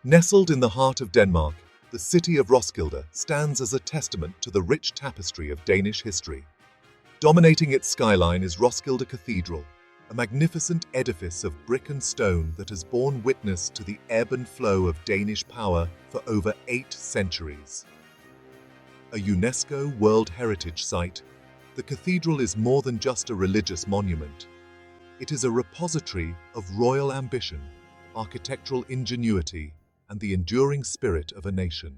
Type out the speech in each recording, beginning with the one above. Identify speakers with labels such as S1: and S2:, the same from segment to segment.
S1: Nestled in the heart of Denmark, the city of Roskilde stands as a testament to the rich tapestry of Danish history. Dominating its skyline is Roskilde Cathedral, a magnificent edifice of brick and stone that has borne witness to the ebb and flow of Danish power for over 8 centuries. A UNESCO World Heritage Site, the cathedral is more than just a religious monument. It is a repository of royal ambition, architectural ingenuity, and the enduring spirit of a nation.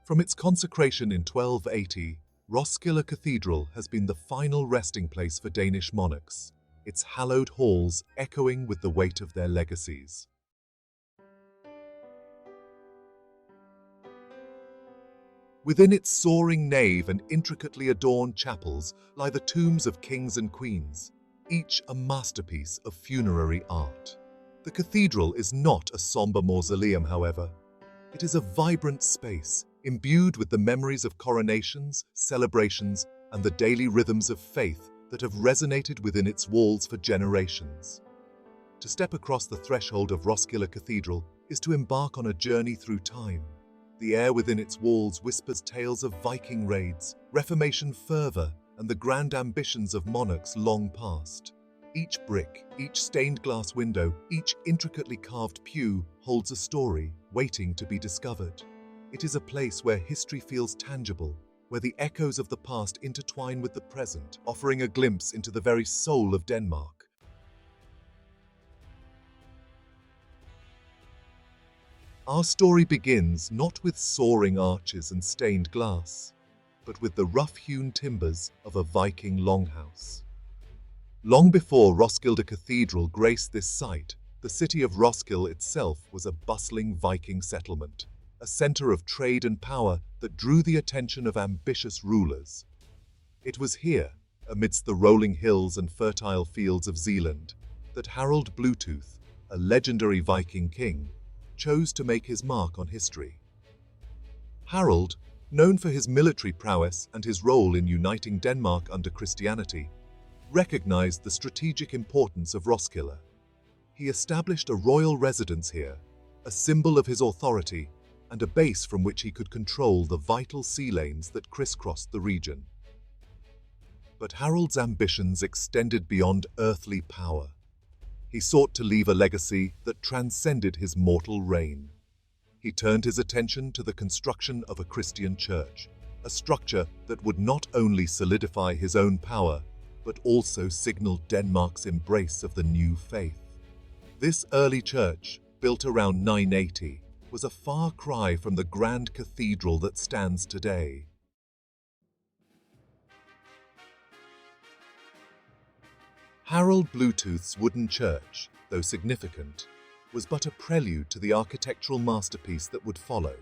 S1: From its consecration in 1280, Roskilde Cathedral has been the final resting place for Danish monarchs, its hallowed halls echoing with the weight of their legacies. Within its soaring nave and intricately adorned chapels lie the tombs of kings and queens, each a masterpiece of funerary art. The cathedral is not a somber mausoleum, however. It is a vibrant space, imbued with the memories of coronations, celebrations, and the daily rhythms of faith that have resonated within its walls for generations. To step across the threshold of Roskilde Cathedral is to embark on a journey through time. The air within its walls whispers tales of Viking raids, Reformation fervor, and the grand ambitions of monarchs long past. Each brick, each stained glass window, each intricately carved pew holds a story waiting to be discovered. It is a place where history feels tangible, where the echoes of the past intertwine with the present, offering a glimpse into the very soul of Denmark. Our story begins not with soaring arches and stained glass, but with the rough-hewn timbers of a Viking longhouse. Long before Roskilde Cathedral graced this site, the city of Roskilde itself was a bustling Viking settlement, a center of trade and power that drew the attention of ambitious rulers. It was here, amidst the rolling hills and fertile fields of Zealand, that Harald Bluetooth, a legendary Viking king, chose to make his mark on history. Harald, known for his military prowess and his role in uniting Denmark under Christianity, recognized the strategic importance of Roskilde. He established a royal residence here, a symbol of his authority and a base from which he could control the vital sea lanes that crisscrossed the region. But Harald's ambitions extended beyond earthly power. He sought to leave a legacy that transcended his mortal reign. He turned his attention to the construction of a Christian church, a structure that would not only solidify his own power, but also signaled Denmark's embrace of the new faith. This early church, built around 980, was a far cry from the grand cathedral that stands today. Harald Bluetooth's wooden church, though significant, was but a prelude to the architectural masterpiece that would follow.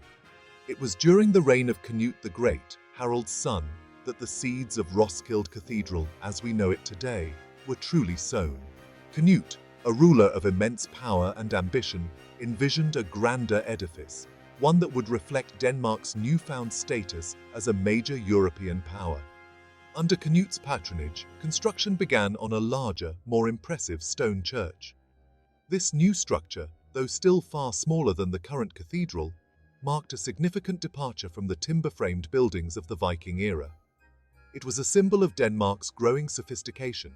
S1: It was during the reign of Canute the Great, Harald's son, that the seeds of Roskilde Cathedral, as we know it today, were truly sown. Canute, a ruler of immense power and ambition, envisioned a grander edifice, one that would reflect Denmark's newfound status as a major European power. Under Canute's patronage, construction began on a larger, more impressive stone church. This new structure, though still far smaller than the current cathedral, marked a significant departure from the timber-framed buildings of the Viking era. It was a symbol of Denmark's growing sophistication,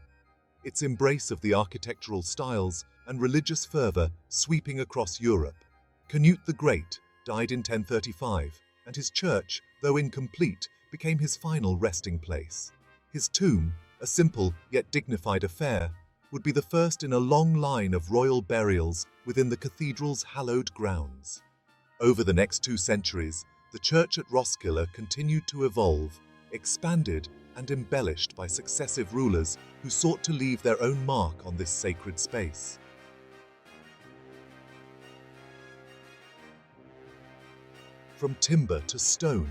S1: its embrace of the architectural styles and religious fervor sweeping across Europe. Canute the Great died in 1035, and his church, though incomplete, became his final resting place. His tomb, a simple yet dignified affair, would be the first in a long line of royal burials within the cathedral's hallowed grounds. Over the next 2 centuries, the church at Roskilde continued to evolve, expanded and embellished by successive rulers who sought to leave their own mark on this sacred space. From timber to stone,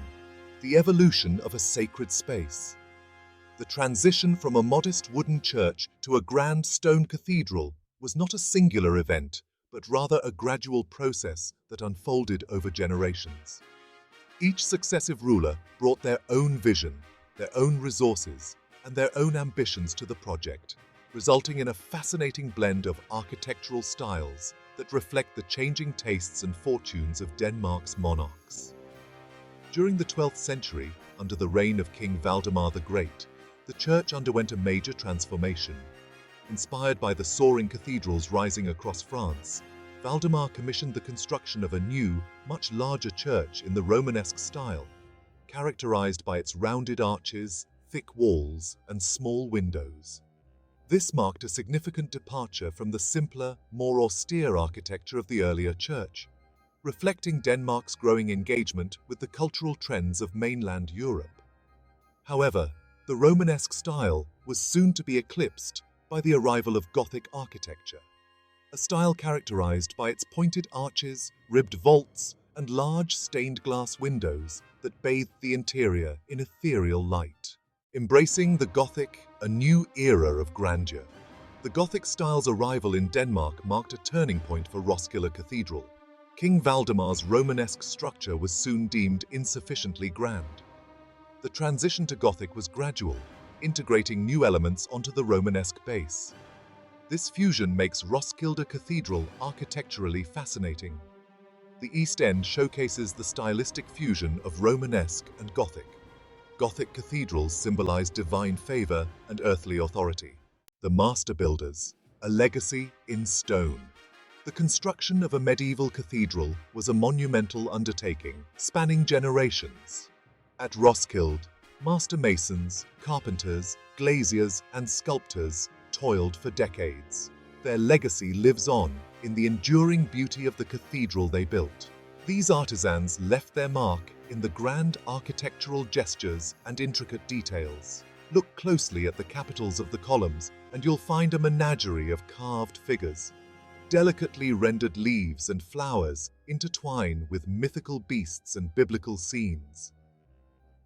S1: the evolution of a sacred space. The transition from a modest wooden church to a grand stone cathedral was not a singular event, but rather a gradual process that unfolded over generations. Each successive ruler brought their own vision, their own resources, and their own ambitions to the project, resulting in a fascinating blend of architectural styles that that reflect the changing tastes and fortunes of Denmark's monarchs. During the 12th century, under the reign of King Valdemar the Great, the church underwent a major transformation. Inspired by the soaring cathedrals rising across France, Valdemar commissioned the construction of a new, much larger church in the Romanesque style, characterized by its rounded arches, thick walls, and small windows. This marked a significant departure from the simpler, more austere architecture of the earlier church, reflecting Denmark's growing engagement with the cultural trends of mainland Europe. However, the Romanesque style was soon to be eclipsed by the arrival of Gothic architecture, a style characterized by its pointed arches, ribbed vaults, and large stained glass windows that bathed the interior in ethereal light. Embracing the Gothic, a new era of grandeur. The Gothic style's arrival in Denmark marked a turning point for Roskilde Cathedral. King Valdemar's Romanesque structure was soon deemed insufficiently grand. The transition to Gothic was gradual, integrating new elements onto the Romanesque base. This fusion makes Roskilde Cathedral architecturally fascinating. The East End showcases the stylistic fusion of Romanesque and Gothic. Gothic cathedrals symbolize divine favor and earthly authority. The Master Builders, a legacy in stone. The construction of a medieval cathedral was a monumental undertaking, spanning generations. At Roskilde, master masons, carpenters, glaziers, and sculptors toiled for decades. Their legacy lives on in the enduring beauty of the cathedral they built. These artisans left their mark in the grand architectural gestures and intricate details. Look closely at the capitals of the columns and you'll find a menagerie of carved figures. Delicately rendered leaves and flowers intertwine with mythical beasts and biblical scenes.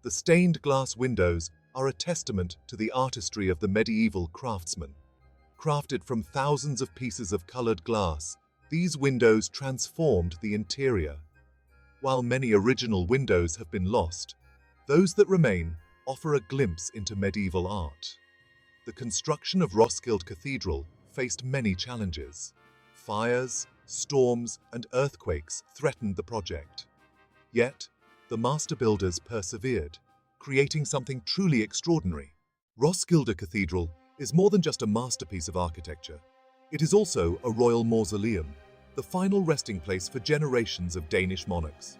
S1: The stained glass windows are a testament to the artistry of the medieval craftsman. Crafted from thousands of pieces of colored glass, these windows transformed the interior. While many original windows have been lost, those that remain offer a glimpse into medieval art. The construction of Roskilde Cathedral faced many challenges. Fires, storms, and earthquakes threatened the project. Yet, the master builders persevered, creating something truly extraordinary. Roskilde Cathedral is more than just a masterpiece of architecture. It is also a royal mausoleum, the final resting place for generations of Danish monarchs.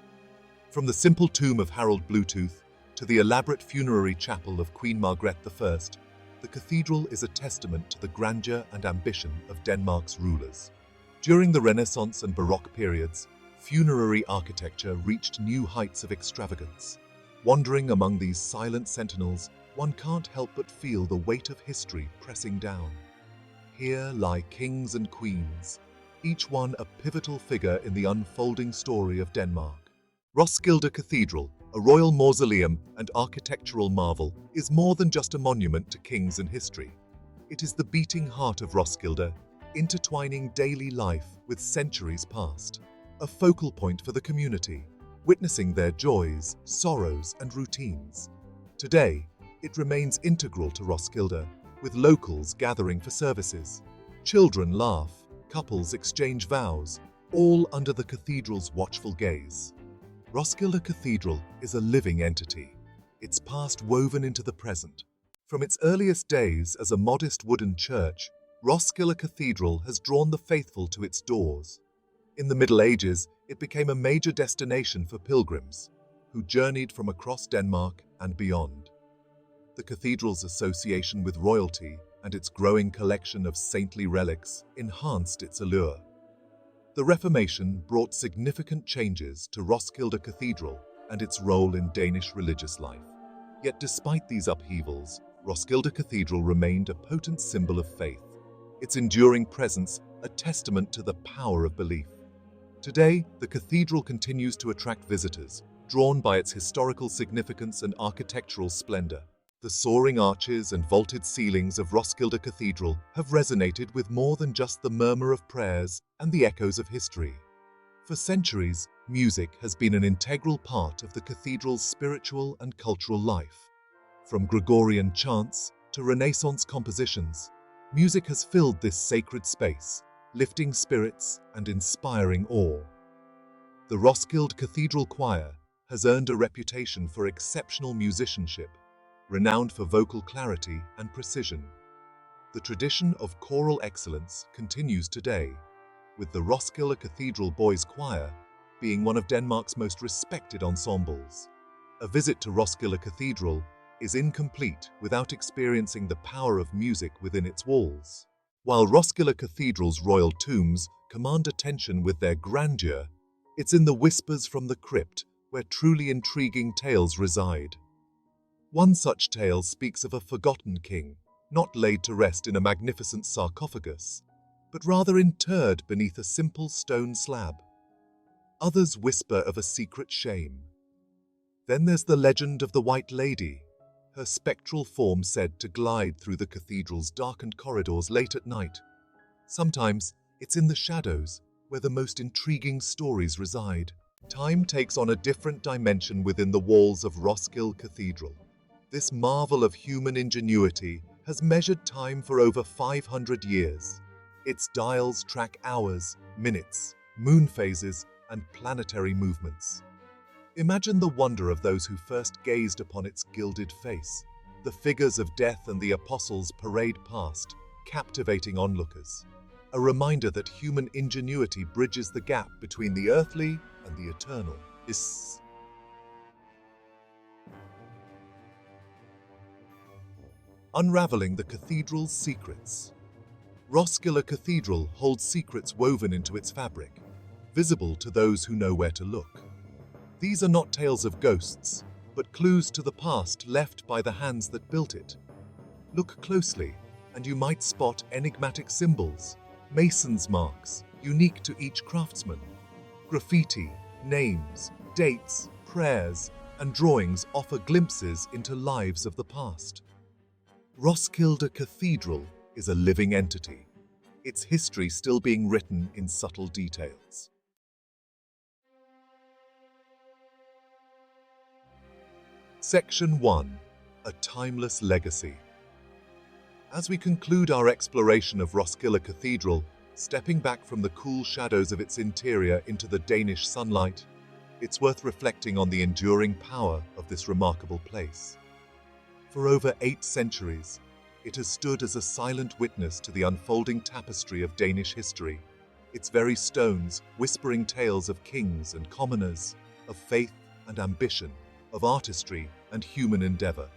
S1: From the simple tomb of Harald Bluetooth to the elaborate funerary chapel of Queen Margrethe I, the cathedral is a testament to the grandeur and ambition of Denmark's rulers. During the Renaissance and Baroque periods, funerary architecture reached new heights of extravagance. Wandering among these silent sentinels, one can't help but feel the weight of history pressing down. Here lie kings and queens, each one a pivotal figure in the unfolding story of Denmark. Roskilde Cathedral, a royal mausoleum and architectural marvel, is more than just a monument to kings and history. It is the beating heart of Roskilde, intertwining daily life with centuries past. A focal point for the community, witnessing their joys, sorrows, and routines. Today, it remains integral to Roskilde, with locals gathering for services. Children laugh, couples exchange vows, all under the cathedral's watchful gaze. Roskilde Cathedral is a living entity, its past woven into the present. From its earliest days as a modest wooden church, Roskilde Cathedral has drawn the faithful to its doors. In the Middle Ages, it became a major destination for pilgrims, who journeyed from across Denmark and beyond. The cathedral's association with royalty and its growing collection of saintly relics enhanced its allure. The Reformation brought significant changes to Roskilde Cathedral and its role in Danish religious life. Yet despite these upheavals, Roskilde Cathedral remained a potent symbol of faith, its enduring presence a testament to the power of belief. Today, the cathedral continues to attract visitors, drawn by its historical significance and architectural splendor. The soaring arches and vaulted ceilings of Roskilde Cathedral have resonated with more than just the murmur of prayers and the echoes of history. For centuries, music has been an integral part of the cathedral's spiritual and cultural life. From Gregorian chants to Renaissance compositions, music has filled this sacred space, lifting spirits and inspiring awe. The Roskilde Cathedral Choir has earned a reputation for exceptional musicianship, renowned for vocal clarity and precision. The tradition of choral excellence continues today, with the Roskilde Cathedral Boys Choir being one of Denmark's most respected ensembles. A visit to Roskilde Cathedral is incomplete without experiencing the power of music within its walls. While Roskilde Cathedral's royal tombs command attention with their grandeur, it's in the whispers from the crypt where truly intriguing tales reside. One such tale speaks of a forgotten king, not laid to rest in a magnificent sarcophagus, but rather interred beneath a simple stone slab. Others whisper of a secret shame. Then there's the legend of the White Lady, her spectral form said to glide through the cathedral's darkened corridors late at night. Sometimes it's in the shadows where the most intriguing stories reside. Time takes on a different dimension within the walls of Roskilde Cathedral. This marvel of human ingenuity has measured time for over 500 years. Its dials track hours, minutes, moon phases, and planetary movements. Imagine the wonder of those who first gazed upon its gilded face. The figures of death and the apostles parade past, captivating onlookers. A reminder that human ingenuity bridges the gap between the earthly and the eternal. Unraveling the cathedral's secrets. Roskilde Cathedral holds secrets woven into its fabric, visible to those who know where to look. These are not tales of ghosts, but clues to the past left by the hands that built it. Look closely, and you might spot enigmatic symbols, mason's marks, unique to each craftsman. Graffiti, names, dates, prayers, and drawings offer glimpses into lives of the past. Roskilde Cathedral is a living entity, its history still being written in subtle details. Section 1. A Timeless Legacy. As we conclude our exploration of Roskilde Cathedral, stepping back from the cool shadows of its interior into the Danish sunlight, it's worth reflecting on the enduring power of this remarkable place. For over 8 centuries, it has stood as a silent witness to the unfolding tapestry of Danish history, its very stones whispering tales of kings and commoners, of faith and ambition, of artistry and human endeavor.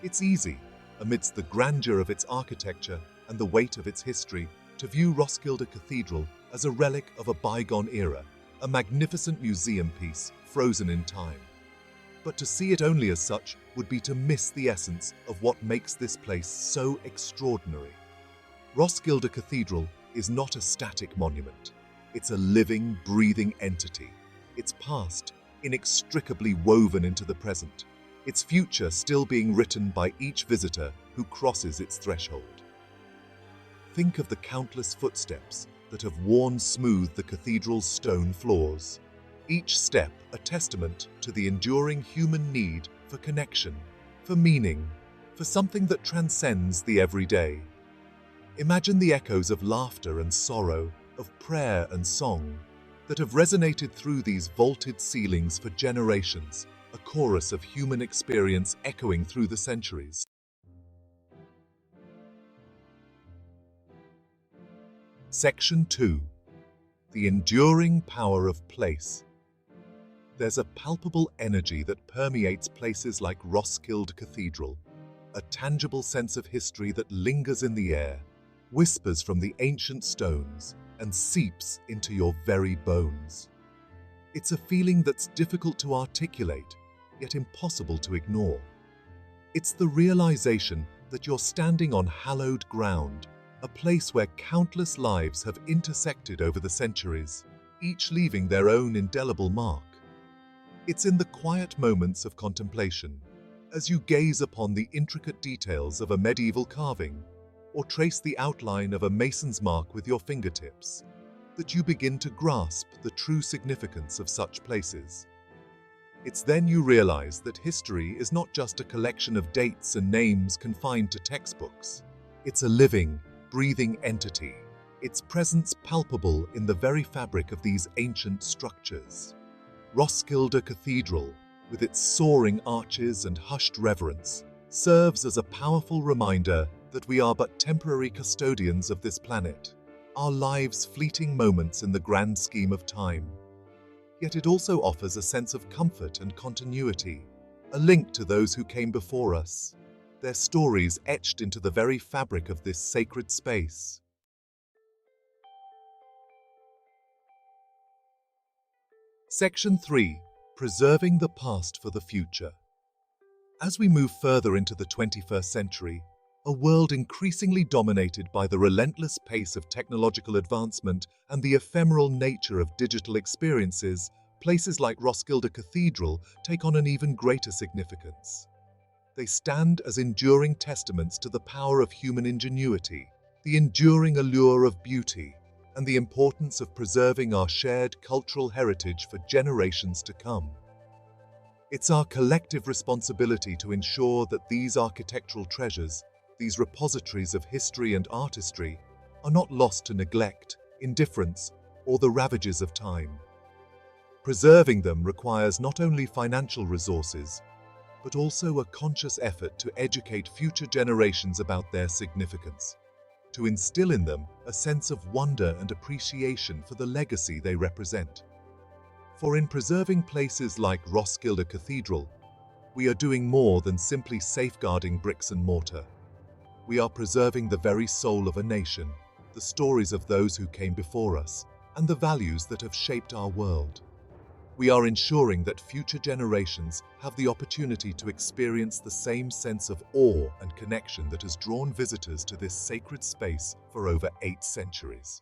S1: It's easy, amidst the grandeur of its architecture and the weight of its history, to view Roskilde Cathedral as a relic of a bygone era, a magnificent museum piece frozen in time. But to see it only as such would be to miss the essence of what makes this place so extraordinary. Roskilde Cathedral is not a static monument. It's a living, breathing entity. Its past inextricably woven into the present, its future still being written by each visitor who crosses its threshold. Think of the countless footsteps that have worn smooth the cathedral's stone floors, each step a testament to the enduring human need for connection, for meaning, for something that transcends the everyday. Imagine the echoes of laughter and sorrow, of prayer and song, that have resonated through these vaulted ceilings for generations, a chorus of human experience echoing through the centuries. Section 2. The enduring power of place. There's a palpable energy that permeates places like Roskilde Cathedral, a tangible sense of history that lingers in the air, whispers from the ancient stones, and seeps into your very bones. It's a feeling that's difficult to articulate, yet impossible to ignore. It's the realization that you're standing on hallowed ground, a place where countless lives have intersected over the centuries, each leaving their own indelible mark. It's in the quiet moments of contemplation, as you gaze upon the intricate details of a medieval carving, or trace the outline of a mason's mark with your fingertips, that you begin to grasp the true significance of such places. It's then you realize that history is not just a collection of dates and names confined to textbooks. It's a living, breathing entity, its presence palpable in the very fabric of these ancient structures. Roskilde Cathedral, with its soaring arches and hushed reverence, serves as a powerful reminder that we are but temporary custodians of this planet, our lives fleeting moments in the grand scheme of time. Yet it also offers a sense of comfort and continuity, a link to those who came before us, their stories etched into the very fabric of this sacred space. Section 3. Preserving the past for the future. As we move further into the 21st century, a world increasingly dominated by the relentless pace of technological advancement and the ephemeral nature of digital experiences, places like Roskilde Cathedral take on an even greater significance. They stand as enduring testaments to the power of human ingenuity, the enduring allure of beauty, and the importance of preserving our shared cultural heritage for generations to come. It's our collective responsibility to ensure that these architectural treasures, these repositories of history and artistry, are not lost to neglect, indifference, or the ravages of time. Preserving them requires not only financial resources, but also a conscious effort to educate future generations about their significance, to instill in them a sense of wonder and appreciation for the legacy they represent. For in preserving places like Roskilde Cathedral, we are doing more than simply safeguarding bricks and mortar. We are preserving the very soul of a nation, the stories of those who came before us, and the values that have shaped our world. We are ensuring that future generations have the opportunity to experience the same sense of awe and connection that has drawn visitors to this sacred space for over 8 centuries.